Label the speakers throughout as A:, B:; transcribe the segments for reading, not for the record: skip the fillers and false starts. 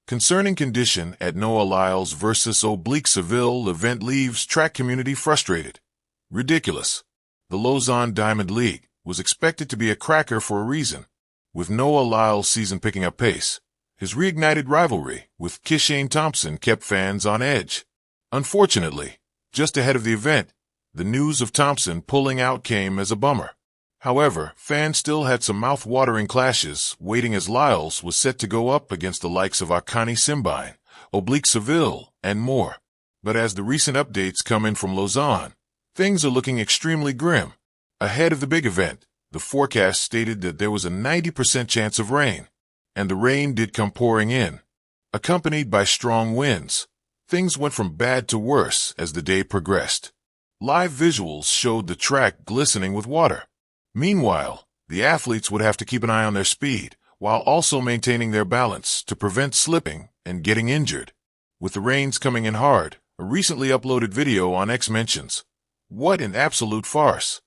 A: Concerning condition at Lyles versus Oblique Seville event leaves track community frustrated. Ridiculous. The Lausanne Diamond League was expected to be a cracker for a reason. With Lyles' season picking up pace, his reignited rivalry with Kishane Thompson kept fans on edge. Unfortunately, just ahead of the event, the news of Thompson pulling out came as a bummer. However, fans still had some mouth-watering clashes waiting as Lyles was set to go up against the likes of Akani Simbine, Oblique Seville, and more. But as the recent updates come in from Lausanne, things are looking extremely grim. Ahead of the big event, the forecast stated that there was a 90% chance of rain, and the rain did come pouring in. Accompanied by strong winds, things went from bad to worse as the day progressed. Live visuals showed the track glistening with water. Meanwhile, the athletes would have to keep an eye on their speed, while also maintaining their balance to prevent slipping and getting injured. With the rains coming in hard, a recently uploaded video on X mentions, "What an absolute farce."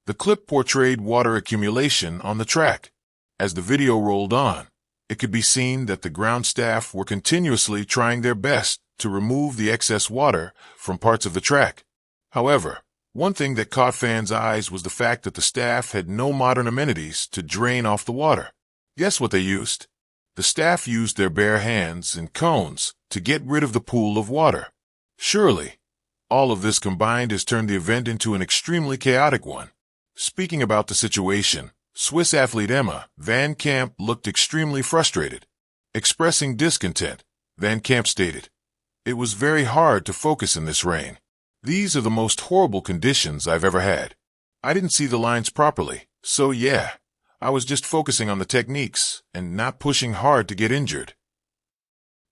A: The clip portrayed water accumulation on the track. As the video rolled on, it could be seen that the ground staff were continuously trying their best to remove the excess water from parts of the track. However, one thing that caught fans' eyes was the fact that the staff had no modern amenities to drain off the water. Guess what they used? The staff used their bare hands and cones to get rid of the pool of water. Surely, all of this combined has turned the event into an extremely chaotic one. Speaking about the situation, Swiss athlete Emma Van Camp looked extremely frustrated. Expressing discontent, Van Camp stated, "It was very hard to focus in this rain. These are the most horrible conditions I've ever had. I didn't see the lines properly, so yeah, I was just focusing on the techniques and not pushing hard to get injured."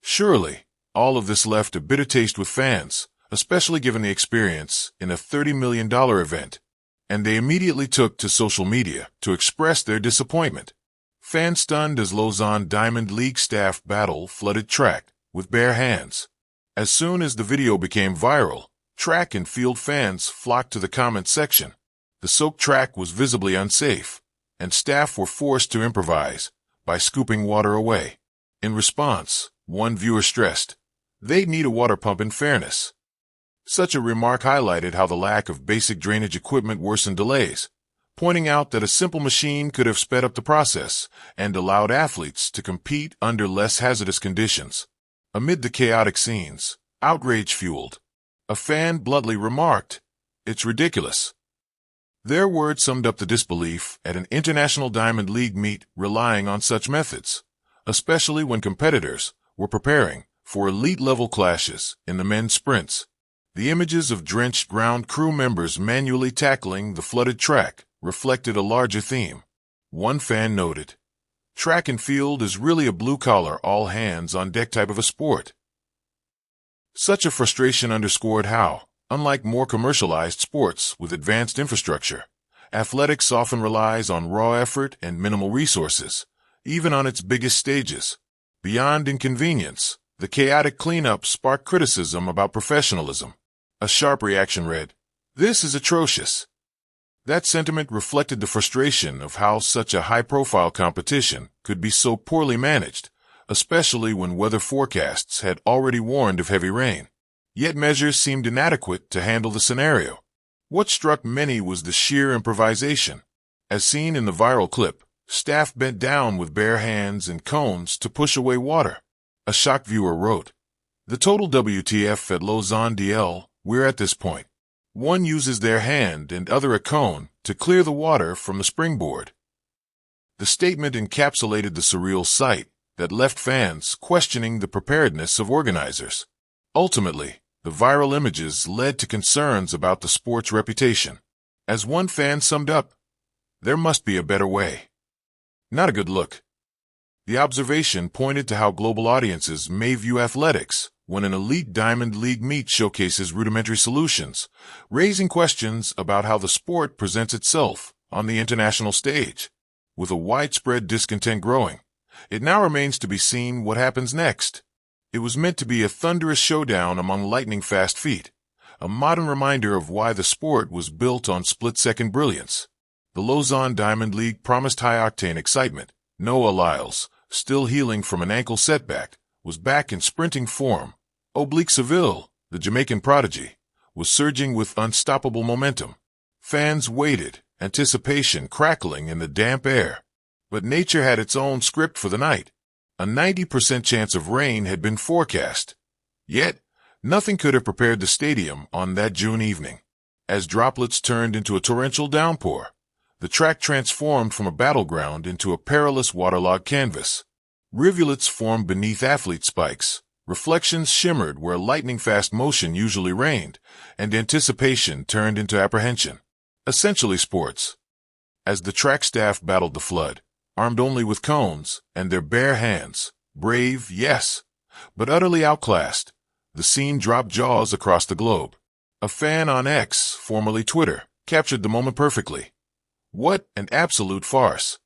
A: Surely, all of this left a bitter taste with fans, especially given the experience in a $30 million event, and they immediately took to social media to express their disappointment. Fans stunned as Lausanne Diamond League staff battle flooded track with bare hands. As soon as the video became viral, track and field fans flocked to the comment section. The soaked track was visibly unsafe, and staff were forced to improvise by scooping water away. In response, one viewer stressed, "They need a water pump in fairness." Such a remark highlighted how the lack of basic drainage equipment worsened delays, pointing out that a simple machine could have sped up the process and allowed athletes to compete under less hazardous conditions. Amid the chaotic scenes, outrage fueled. A fan bluntly remarked, "It's ridiculous." Their words summed up the disbelief at an International Diamond League meet relying on such methods, especially when competitors were preparing for elite-level clashes in the men's sprints. The images of drenched ground crew members manually tackling the flooded track reflected a larger theme. One fan noted, "Track and field is really a blue-collar, all-hands-on-deck type of a sport." Such a frustration underscored how, unlike more commercialized sports with advanced infrastructure, athletics often relies on raw effort and minimal resources, even on its biggest stages. Beyond inconvenience, the chaotic cleanup sparked criticism about professionalism. A sharp reaction read, "This is atrocious." That sentiment reflected the frustration of how such a high-profile competition could be so poorly managed, especially when weather forecasts had already warned of heavy rain. Yet measures seemed inadequate to handle the scenario. What struck many was the sheer improvisation. As seen in the viral clip, staff bent down with bare hands and cones to push away water. A shocked viewer wrote, "The total WTF at Lausanne DL, we're at this point. One uses their hand and other a cone to clear the water from the springboard." The statement encapsulated the surreal sight that left fans questioning the preparedness of organizers. Ultimately, the viral images led to concerns about the sport's reputation. As one fan summed up, "There must be a better way." Not a good look. The observation pointed to how global audiences may view athletics when an elite Diamond League meet showcases rudimentary solutions, raising questions about how the sport presents itself on the international stage. With a widespread discontent growing, it now remains to be seen what happens next. It was meant to be a thunderous showdown among lightning-fast feet, a modern reminder of why the sport was built on split-second brilliance. The Lausanne Diamond League promised high-octane excitement. Lyles still healing from an ankle setback, was back in sprinting form. Oblique Seville, the Jamaican prodigy, was surging with unstoppable momentum. Fans waited, anticipation crackling in the damp air. But nature had its own script for the night. A 90% chance of rain had been forecast. Yet, nothing could have prepared the stadium on that June evening. As droplets turned into a torrential downpour, the track transformed from a battleground into a perilous waterlogged canvas. Rivulets formed beneath athlete spikes, reflections shimmered where lightning-fast motion usually reigned, and anticipation turned into apprehension. Essentially sports. As the track staff battled the flood, armed only with cones and their bare hands, brave, yes, but utterly outclassed, the scene dropped jaws across the globe. A fan on X, formerly Twitter, captured the moment perfectly. What an absolute farce.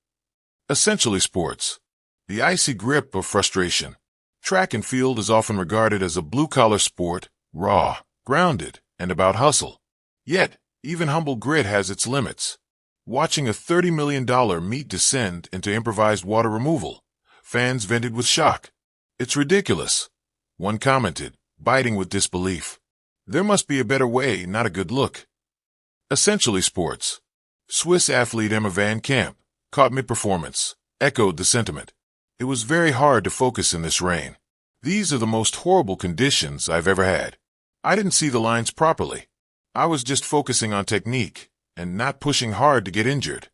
A: Essentially sports. The icy grip of frustration. Track and field is often regarded as a blue-collar sport, raw, grounded, and about hustle. Yet, even humble grit has its limits. Watching a $30 million meet descend into improvised water removal, fans vented with shock. "It's ridiculous," one commented, biting with disbelief. "There must be a better way, not a good look." Essentially sports. Swiss athlete Emma Van Camp, caught mid-performance, echoed the sentiment. "It was very hard to focus in this rain. These are the most horrible conditions I've ever had. I didn't see the lines properly. I was just focusing on technique and not pushing hard to get injured."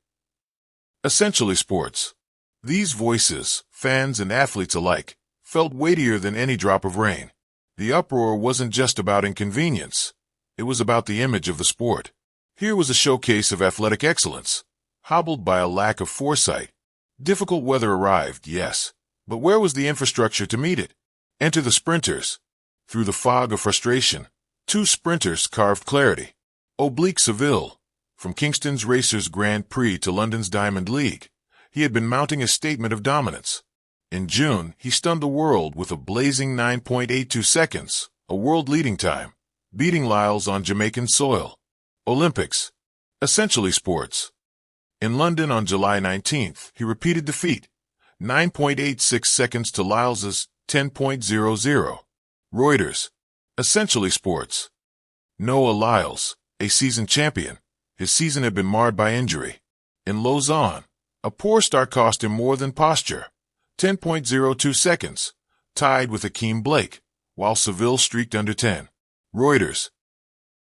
A: Essentially sports. These voices, fans and athletes alike, felt weightier than any drop of rain. The uproar wasn't just about inconvenience. It was about the image of the sport. Here was a showcase of athletic excellence, hobbled by a lack of foresight. Difficult weather arrived, yes, but where was the infrastructure to meet it? Enter the sprinters. Through the fog of frustration, two sprinters carved clarity. Oblique Seville. From Kingston's Racers Grand Prix to London's Diamond League, he had been mounting a statement of dominance. In June, he stunned the world with a blazing 9.82 seconds, a world-leading time, beating Lyles on Jamaican soil. Olympics. Essentially sports. In London on July 19th, he repeated the feat, 9.86 seconds to Lyles's 10.00. Reuters. Essentially sports. Noah Lyles, a seasoned champion. His season had been marred by injury. In Lausanne, a poor start cost him more than posture, 10.02 seconds, tied with Akeem Blake, while Seville streaked under 10. Reuters.